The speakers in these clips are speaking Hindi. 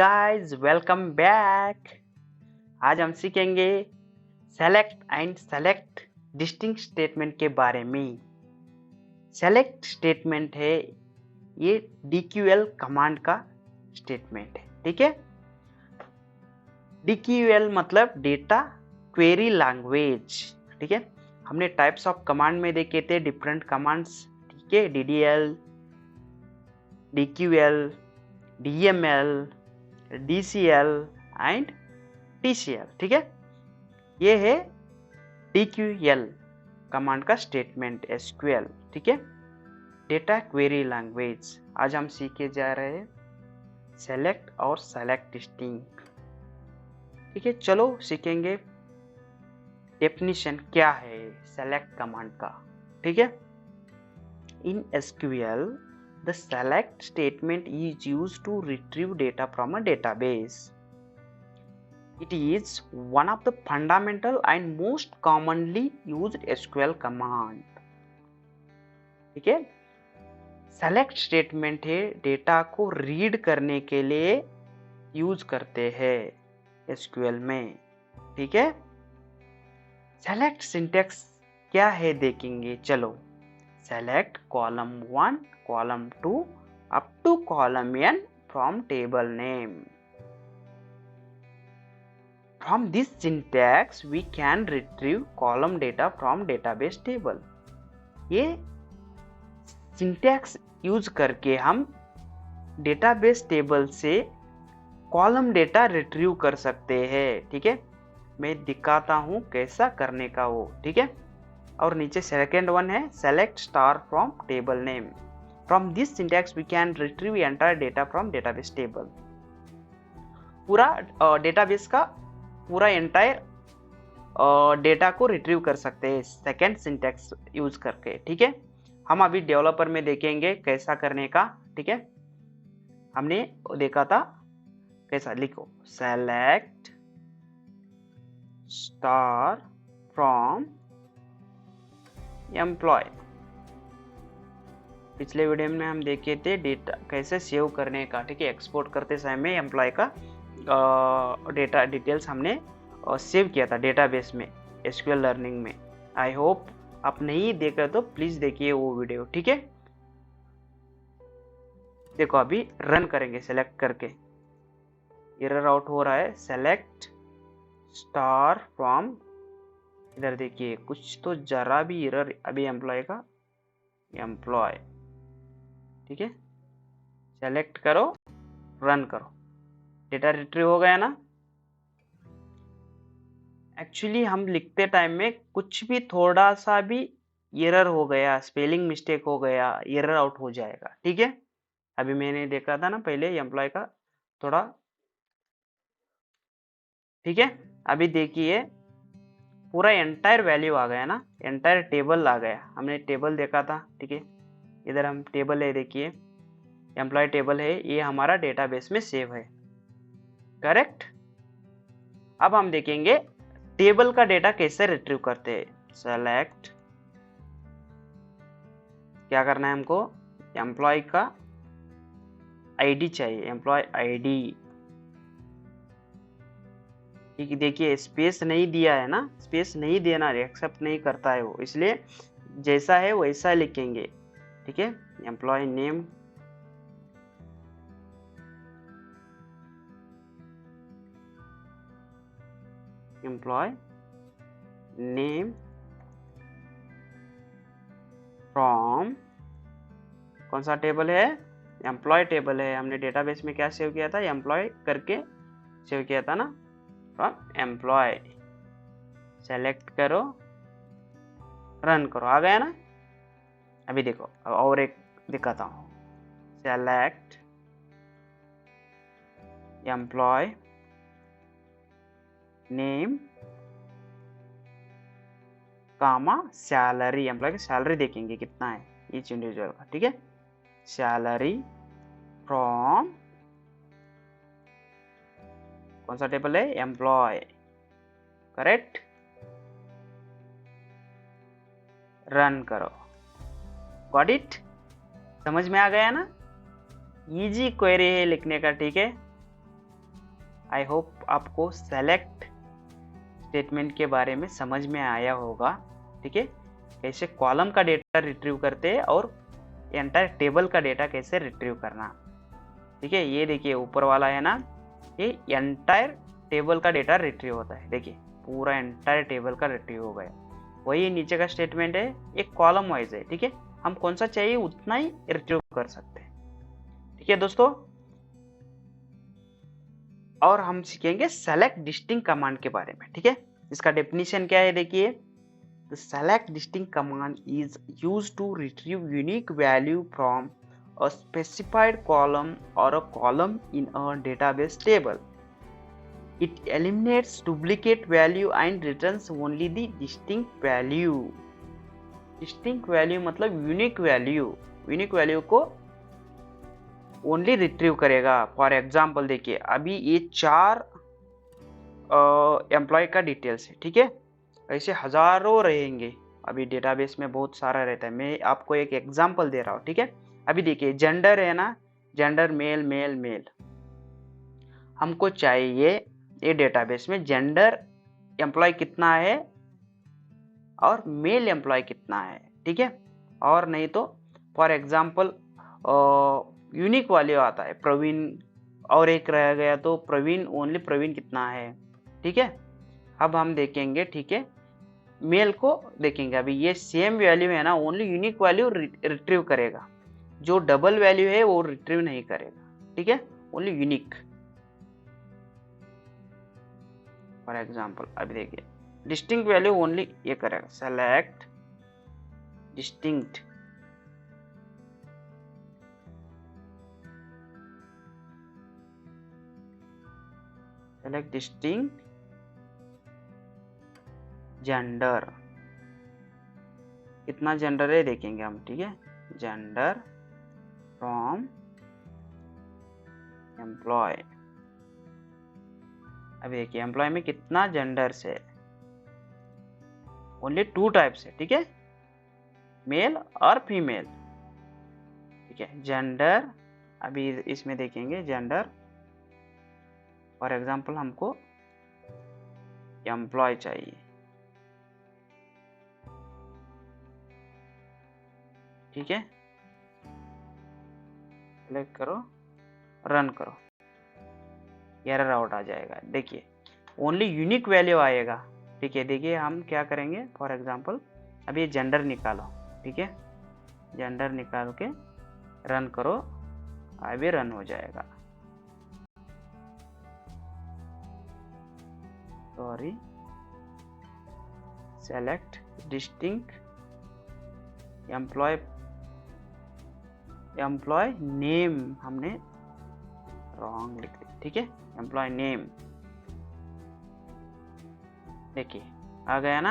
Guys, welcome back. आज हम सीखेंगे select and select distinct statement के बारे में। सेलेक्ट स्टेटमेंट है, ये DQL कमांड का स्टेटमेंट है। ठीक है, DQL मतलब डेटा क्वेरी लैंग्वेज। ठीक है, हमने टाइप्स ऑफ कमांड में देखे थे डिफरेंट कमांड्स। ठीक है, DDL, DQL, DML, DCL and TCL। ठीक है, ये है DQL कमांड का स्टेटमेंट SQL। ठीक है, डेटा क्वेरी लैंग्वेज। आज हम सीखे जा रहे हैं सेलेक्ट और सेलेक्ट डिस्टिंक्ट। ठीक है, चलो सीखेंगे डेफिनेशन क्या है सेलेक्ट कमांड का। ठीक है, इन SQL the select statement is used to retrieve data from a database. It is one of the fundamental and most commonly used SQL command. ठीक है, सेलेक्ट स्टेटमेंट है, डेटा को रीड करने के लिए यूज करते हैं SQL में। ठीक है, सेलेक्ट सिंटेक्स क्या है देखेंगे। चलो, select column 1, column 2 up to column n from table name. From this syntax we can retrieve column data from database table. ये syntax यूज करके हम डेटाबेस टेबल से कॉलम डेटा रिट्रीव कर सकते हैं। ठीक है, मैं दिखाता हूँ कैसा करने का वो। ठीक है, और नीचे सेकंड वन है select star from table name. From this syntax we can retrieve entire data from database table. पूरा डेटाबेस का पूरा एंटायर डेटा को रिट्रीव कर सकते हैं सेकेंड सिंटैक्स यूज करके। ठीक है, हम अभी डेवलपर में देखेंगे कैसा करने का। ठीक है, हमने देखा था कैसा। लिखो सेलेक्ट स्टार फ्रॉम एम्प्लॉय। पिछले वीडियो में हम देखे थे डेटा कैसे सेव करने का। ठीक है, एक्सपोर्ट करते समय में एम्प्लॉय का डेटा डिटेल्स हमने सेव किया था डेटाबेस में SQL लर्निंग में। आई होप आप नहीं देख रहे तो प्लीज देखिए वो वीडियो। ठीक है, देखो अभी रन करेंगे सेलेक्ट करके। एरर आउट हो रहा है, सेलेक्ट स्टार फ्रॉम। इधर देखिए कुछ तो जरा भी एरर अभी एम्प्लॉय का एम्प्लॉय। ठीक है, सेलेक्ट करो, रन करो, डेटा रिट्रीव हो गया ना। एक्चुअली हम लिखते टाइम में कुछ भी थोड़ा सा भी एरर हो गया, स्पेलिंग मिस्टेक हो गया, एरर आउट हो जाएगा। ठीक है, अभी मैंने देखा था ना पहले एम्प्लॉय का थोड़ा। ठीक है, अभी देखिए पूरा एंटायर वैल्यू आ गया ना, एंटायर टेबल आ गया। हमने टेबल देखा था। ठीक है, इधर हम टेबल है, देखिए एम्प्लॉय टेबल है, ये हमारा डेटाबेस में सेव है। करेक्ट। अब हम देखेंगे टेबल का डेटा कैसे रिट्रीव करते हैं। सेलेक्ट, क्या करना है हमको, एम्प्लॉय का आईडी चाहिए, एम्प्लॉय आईडी। ठीक है, देखिए स्पेस नहीं दिया है ना, स्पेस नहीं देना, एक्सेप्ट नहीं करता है वो, इसलिए जैसा है वैसा लिखेंगे। ठीक है, employee name, employee name from कौन सा टेबल है, एम्प्लॉय टेबल है। हमने डेटाबेस में क्या सेव किया था, एम्प्लॉय करके सेव किया था ना, फ्रॉम एम्प्लॉय। सेलेक्ट करो, रन करो, आ गया ना। अभी देखो और एक दिखाता हूँ, सेलेक्ट एम्प्लॉय नेम कामा सैलरी। एम्प्लॉय की सैलरी देखेंगे कितना है ईच इंडिविजुअल का। ठीक है, सैलरी फ्रॉम कौन सा टेबल है, एम्प्लॉय। करेक्ट, रन करो। गॉट इट, समझ में आ गया ना। इजी क्वेरी है लिखने का। ठीक है, आई होप आपको सेलेक्ट स्टेटमेंट के बारे में समझ में आया होगा। ठीक है, कैसे कॉलम का डेटा रिट्रीव करते हैं और एंटायर टेबल का डेटा कैसे रिट्रीव करना। ठीक है, ये देखिए ऊपर वाला है ना, ये एंटायर टेबल का डेटा रिट्रीव होता है। देखिए पूरा एंटायर टेबल का रिट्रीव हो गया। वही नीचे का स्टेटमेंट है, एक कॉलम वाइज है। ठीक है, हम कौन सा चाहिए उतना ही रिट्रीव कर सकते हैं। ठीक है दोस्तों, और हम सीखेंगे सेलेक्ट डिस्टिंक्ट कमांड के बारे में। ठीक है, इसका डेफिनेशन क्या है देखिए, the select distinct command is used to retrieve unique value from a specified column or a column in a database table. It eliminates duplicate value and returns only the distinct value. Distinct value मतलब unique value, unique value को ओनली रिट्रीव करेगा। फॉर एग्जाम्पल देखिए, अभी ये 4 एम्प्लॉय का डिटेल्स है। ठीक है, ऐसे हजारों रहेंगे, अभी डेटाबेस में बहुत सारा रहता है। मैं आपको एक एग्जांपल दे रहा हूँ। ठीक है, अभी देखिए जेंडर है ना, जेंडर मेल मेल मेल, हमको चाहिए ये डेटाबेस में जेंडर एम्प्लॉय कितना है और मेल एम्प्लॉय कितना है। ठीक है, और नहीं तो फॉर एग्जांपल यूनिक वैल्यू आता है प्रवीण, और एक रह गया तो प्रवीण, ओनली प्रवीण कितना है। ठीक है, अब हम देखेंगे। ठीक है, मेल को देखेंगे। अभी ये सेम वैल्यू है ना, ओनली यूनिक वैल्यू रिट्रीव करेगा, जो डबल वैल्यू है वो रिट्रीव नहीं करेगा। ठीक है, ओनली यूनिक। फॉर एग्जांपल अभी देखिए डिस्टिंक्ट वैल्यू ओनली ये करेगा, select distinct, select distinct gender, कितना जेंडर है देखेंगे हम। ठीक है, जेंडर फ्रॉम एम्प्लॉय। अभी देखिए एम्प्लॉय में कितना जेंडर्स है, ओनली 2 टाइप्स है। ठीक है, मेल और फीमेल। ठीक है, जेंडर, अभी इसमें देखेंगे जेंडर, फॉर एग्जांपल हमको एम्प्लॉय चाहिए। ठीक है, सेलेक्ट करो, रन करो, एरर आउट आ जाएगा। देखिए ओनली यूनिक वैल्यू आएगा। ठीक है, देखिए हम क्या करेंगे, फॉर एग्जांपल अभी जेंडर निकालो। ठीक है, जेंडर निकाल के रन करो, अभी रन हो जाएगा। Sorry, select distinct employ, employ name हमने रॉन्ग लिख दिया। ठीक है, एम्प्लॉय नेम देखिए आ गया ना।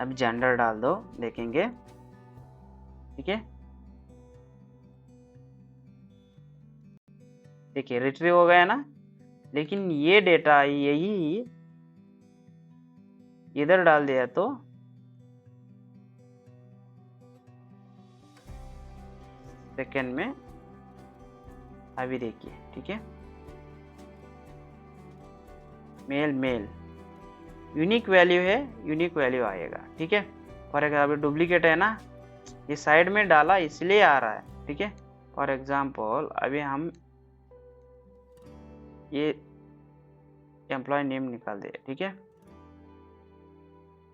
अब जेंडर डाल दो, देखेंगे। ठीक है, देखिए रिट्रीव हो गया ना, लेकिन ये डेटा यही इधर डाल दिया तो सेकेंड में, अभी देखिए। ठीक है, मेल मेल यूनिक वैल्यू है, यूनिक वैल्यू आएगा। ठीक है, फॉर एग्जाम्पल डुप्लीकेट है ना, ये साइड में डाला इसलिए आ रहा है। ठीक है, फॉर एग्जाम्पल अभी हम ये एम्प्लॉय नेम निकाल दे। ठीक है,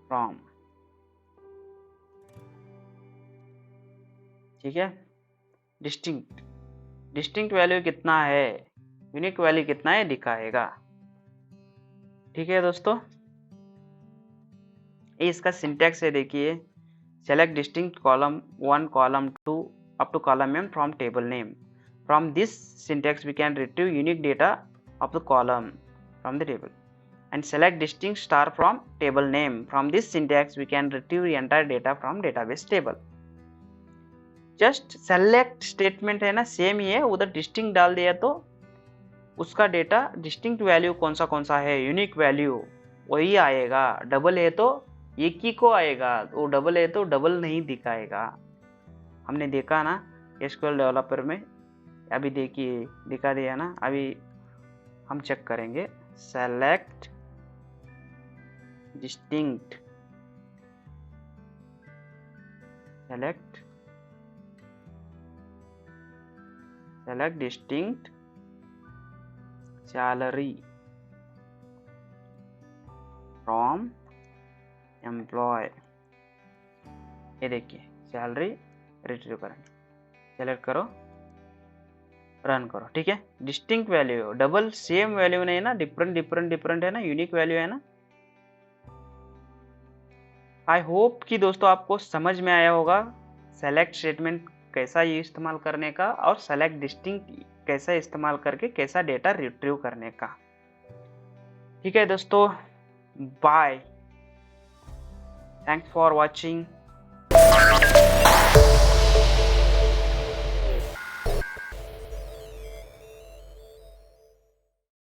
फ्रॉम। ठीक है, डिस्टिंक्ट, डिस्टिंक्ट वैल्यू कितना है, यूनिक वैल्यू कितना है दिखाएगा। ठीक है दोस्तों, ये इसका सिंटैक्स है। देखिए select distinct column 1 column 2 up to column m from table name. From this syntax we can retrieve unique data of the column from the table and select distinct star from table name. From this syntax we can retrieve the entire data from database table. Just select statement है ना, सेम ही है, उधर distinct डाल दिया तो उसका डेटा डिस्टिंक्ट वैल्यू कौन सा है, यूनिक वैल्यू वही आएगा। डबल है तो एक ही को आएगा, वो डबल है तो डबल नहीं दिखाएगा। हमने देखा ना एसक्यूएल डेवलपर में, अभी देखिए दिखा दिया ना। अभी हम चेक करेंगे select distinct, select distinct salary from employ. ये देखिए सैलरी रिट्रीव करेंगे, सेलेक्ट करो, रन करो। ठीक है, distinct value, double same value नहीं है ना, डिफरेंट है ना, यूनिक वैल्यू है ना। आई होप कि दोस्तों आपको समझ में आया होगा सेलेक्ट स्टेटमेंट कैसा ये इस्तेमाल करने का, और सेलेक्ट डिस्टिंक्ट कैसा इस्तेमाल करके कैसा डेटा रिट्रीव करने का। ठीक है दोस्तों, बाय, थैंक्स फॉर वॉचिंग।